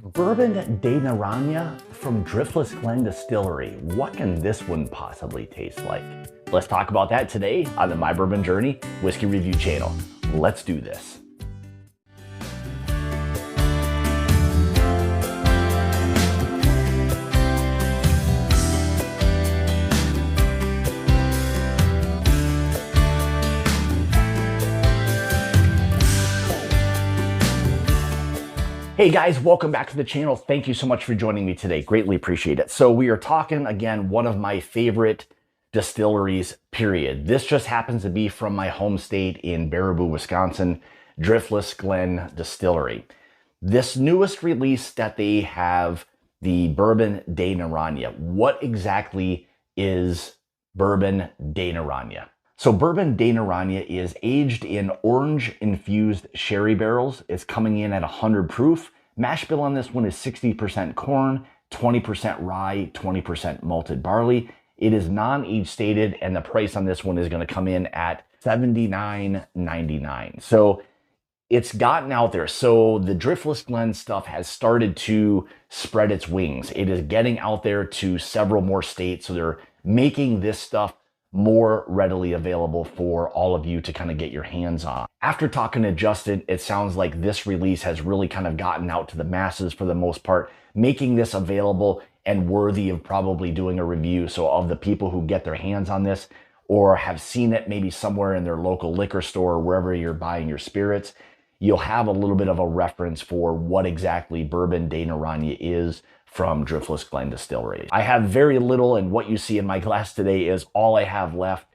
Bourbon de Naranja from Driftless Glen Distillery. What can this one possibly taste like? Let's talk about that today on the My Bourbon Journey Whiskey Review channel. Let's do this. Hey guys, welcome back to the channel. Thank you so much for joining me today. Greatly appreciate it. So we are talking again, one of my favorite distilleries, period. This just happens to be from my home state in Bourbon, Wisconsin, Driftless Glen Distillery. This newest release that they have, the Bourbon de Naranja. What exactly is Bourbon de Naranja? So Bourbon de Naranja is aged in orange-infused sherry barrels. It's coming in at 100 proof. Mash bill on this one is 60% corn, 20% rye, 20% malted barley. It is non-age stated, and the price on this one is going to come in at $79.99. So it's gotten out there. So the Driftless Glen stuff has started to spread its wings. It is getting out there to several more states. So they're making this stuff more readily available for all of you to kind of get your hands on. After talking to Justin, it sounds like this release has really kind of gotten out to the masses for the most part, making this available and worthy of probably doing a review. So of the people who get their hands on this or have seen it maybe somewhere in their local liquor store or wherever you're buying your spirits, you'll have a little bit of a reference for what exactly Bourbon de Naranja is from Driftless Glen Distillery. I have very little, and what you see in my glass today is all I have left.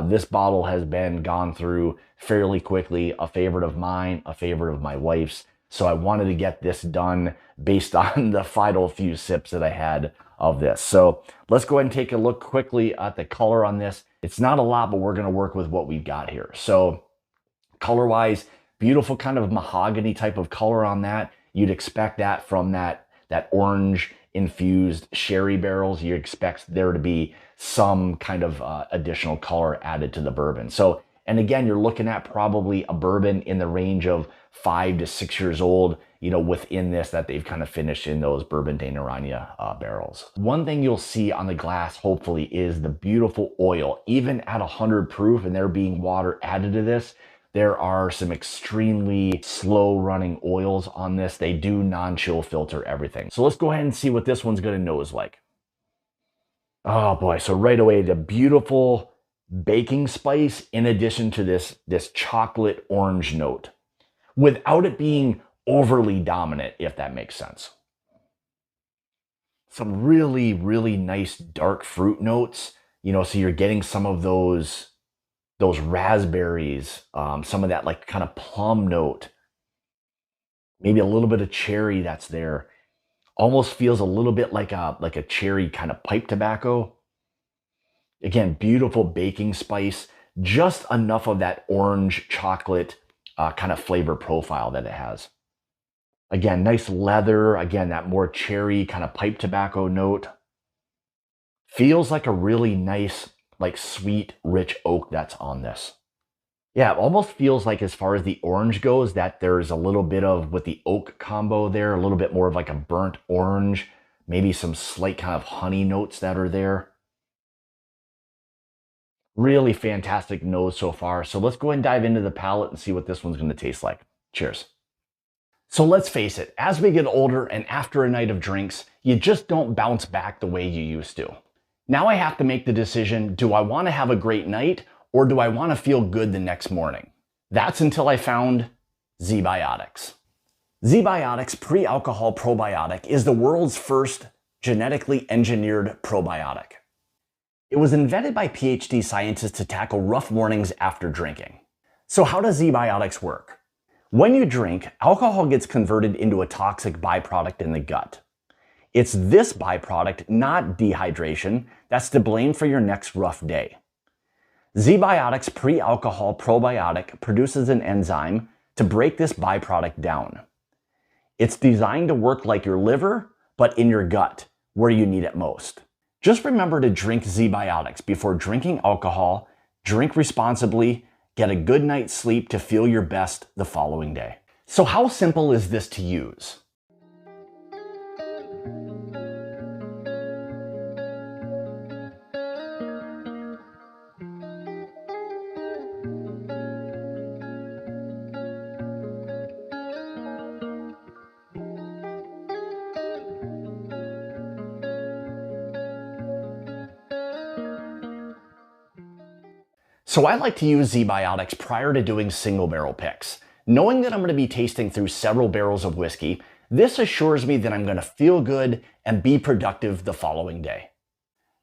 This bottle has been gone through fairly quickly, a favorite of mine, a favorite of my wife's. So I wanted to get this done based on the final few sips that I had of this. So let's go ahead and take a look quickly at the color on this. It's not a lot, but we're gonna work with what we've got here. So color-wise, beautiful kind of mahogany type of color on that. You'd expect that from that orange infused sherry barrels. You expect there to be some kind of additional color added to the bourbon. So, and again, you're looking at probably a bourbon in the range of 5 to 6 years old, you know, within this that they've kind of finished in those Bourbon de Naranja barrels. One thing you'll see on the glass, hopefully, is the beautiful oil. Even at 100 proof and there being water added to this, there are some extremely slow running oils on this. They do non-chill filter everything. So let's go ahead and see what this one's gonna nose like. Oh boy, so right away, the beautiful baking spice in addition to this chocolate orange note, without it being overly dominant, if that makes sense. Some really, really nice dark fruit notes, you know, so you're getting some of those raspberries, some of that like kind of plum note, maybe a little bit of cherry that's there. Almost feels a little bit like a cherry kind of pipe tobacco. Again, beautiful baking spice, just enough of that orange chocolate kind of flavor profile that it has. Again, nice leather, again, that more cherry kind of pipe tobacco note. Feels like a really nice, like sweet, rich oak that's on this. Yeah, it almost feels like as far as the orange goes that there's a little bit of, with the oak combo there, a little bit more of like a burnt orange, maybe some slight kind of honey notes that are there. Really fantastic nose so far. So let's go ahead and dive into the palate and see what this one's gonna taste like. Cheers. So let's face it, as we get older and after a night of drinks, you just don't bounce back the way you used to. Now I have to make the decision, do I want to have a great night or do I want to feel good the next morning? That's until I found ZBiotics. ZBiotics Pre-Alcohol Probiotic is the world's first genetically engineered probiotic. It was invented by PhD scientists to tackle rough mornings after drinking. So how does ZBiotics work? When you drink, alcohol gets converted into a toxic byproduct in the gut. It's this byproduct, not dehydration, that's to blame for your next rough day. ZBiotics Pre-Alcohol Probiotic produces an enzyme to break this byproduct down. It's designed to work like your liver, but in your gut, where you need it most. Just remember to drink ZBiotics before drinking alcohol, drink responsibly, get a good night's sleep to feel your best the following day. So how simple is this to use? So I like to use ZBiotics prior to doing single barrel picks. Knowing that I'm going to be tasting through several barrels of whiskey, this assures me that I'm going to feel good and be productive the following day.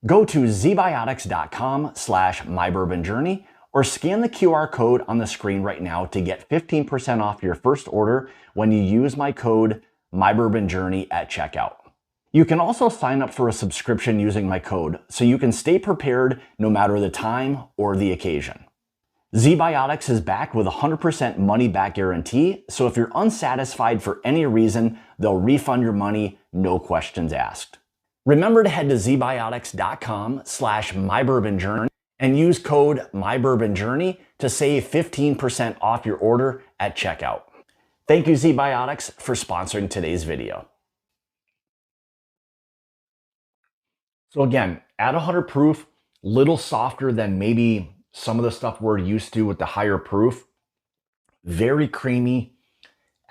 Go to zbiotics.com/mybourbonjourney or scan the QR code on the screen right now to get 15% off your first order when you use my code MyBourbonJourney at checkout. You can also sign up for a subscription using my code so you can stay prepared no matter the time or the occasion. ZBiotics is back with a 100% money back guarantee, so if you're unsatisfied for any reason, they'll refund your money, no questions asked. Remember to head to zbiotics.com/mybourbonjourney and use code MyBourbonJourney to save 15% off your order at checkout. Thank you, ZBiotics, for sponsoring today's video. So again, at 100 proof, little softer than maybe some of the stuff we're used to with the higher proof. Very creamy.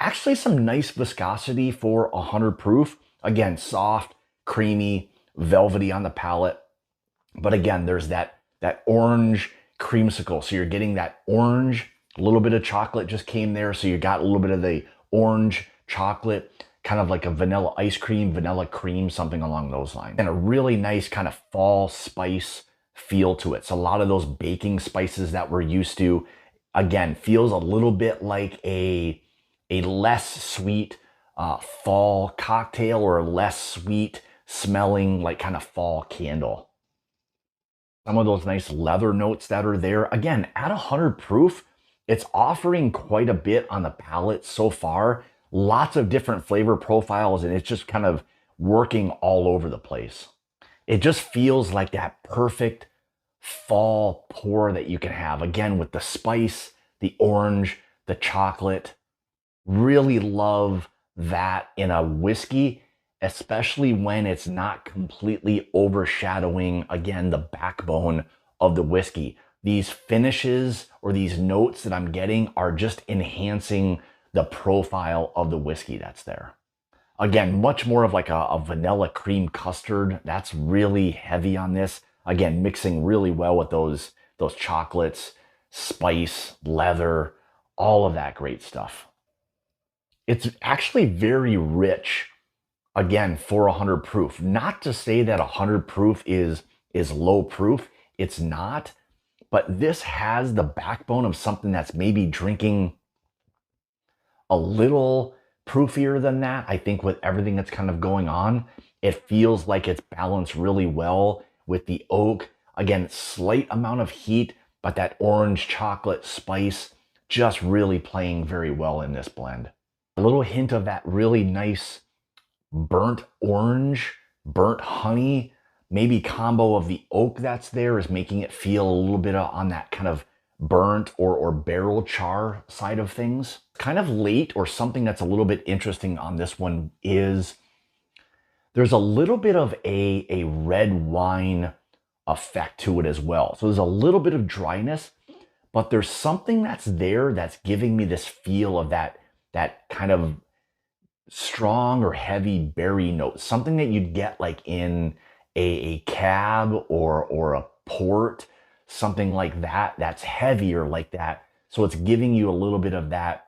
Actually some nice viscosity for 100 proof. Again, soft, creamy, velvety on the palate. But again, there's that orange creamsicle. So you're getting that orange, a little bit of chocolate just came there. So you got a little bit of the orange chocolate, kind of like a vanilla ice cream, vanilla cream, something along those lines. And a really nice kind of fall spice feel to it. So a lot of those baking spices that we're used to, again, feels a little bit like a less sweet fall cocktail or a less sweet smelling like kind of fall candle. Some of those nice leather notes that are there. Again, at 100 proof, it's offering quite a bit on the palate so far. Lots of different flavor profiles, and it's just kind of working all over the place. It just feels like that perfect fall pour that you can have. Again, with the spice, the orange, the chocolate. Really love that in a whiskey, especially when it's not completely overshadowing, again, the backbone of the whiskey. These finishes or these notes that I'm getting are just enhancing the profile of the whiskey that's there. Again, much more of like a vanilla cream custard. That's really heavy on this. Again, mixing really well with those chocolates, spice, leather, all of that great stuff. It's actually very rich, again, for 100 proof. Not to say that 100 proof is low proof. It's not. But this has the backbone of something that's maybe drinking a little proofier than that. I think with everything that's kind of going on, it feels like it's balanced really well with the oak. Again, slight amount of heat, but that orange chocolate spice just really playing very well in this blend. A little hint of that really nice burnt orange, burnt honey, maybe combo of the oak that's there is making it feel a little bit on that kind of burnt or barrel char side of things. Kind of late, or something that's a little bit interesting on this one is there's a little bit of a red wine effect to it as well. So there's a little bit of dryness, but there's something that's there that's giving me this feel of that kind of strong or heavy berry note, something that you'd get like in a cab or a port, something like that, that's heavier like that. So it's giving you a little bit of that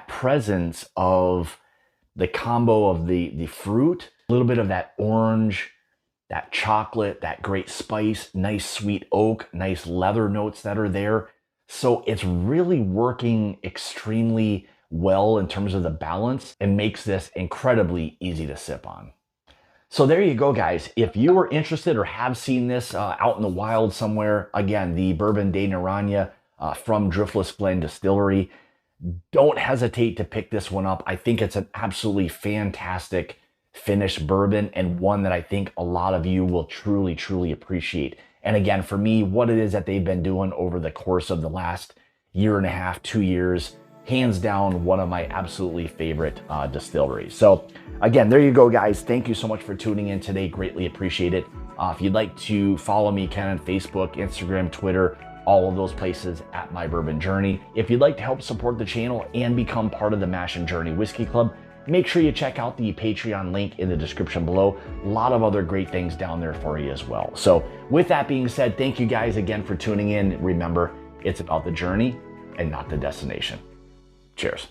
presence of the combo of the fruit, a little bit of that orange, that chocolate, that great spice, nice sweet oak, nice leather notes that are there. So it's really working extremely well in terms of the balance and makes this incredibly easy to sip on. So there you go, guys. If you are interested or have seen this out in the wild somewhere, again, the Bourbon de Naranja from Driftless Glen Distillery, don't hesitate to pick this one up. I think it's an absolutely fantastic finished bourbon, and one that I think a lot of you will truly, truly appreciate. And again, for me, what it is that they've been doing over the course of the last year and a half, 2 years, hands down, one of my absolutely favorite distilleries. So again, there you go, guys. Thank you so much for tuning in today. Greatly appreciate it. If you'd like to follow me, can on Facebook, Instagram, Twitter, all of those places at My Bourbon Journey. If you'd like to help support the channel and become part of the Mash and Journey Whiskey Club, make sure you check out the Patreon link in the description below. A lot of other great things down there for you as well. So with that being said, thank you guys again for tuning in. Remember, it's about the journey and not the destination. Cheers.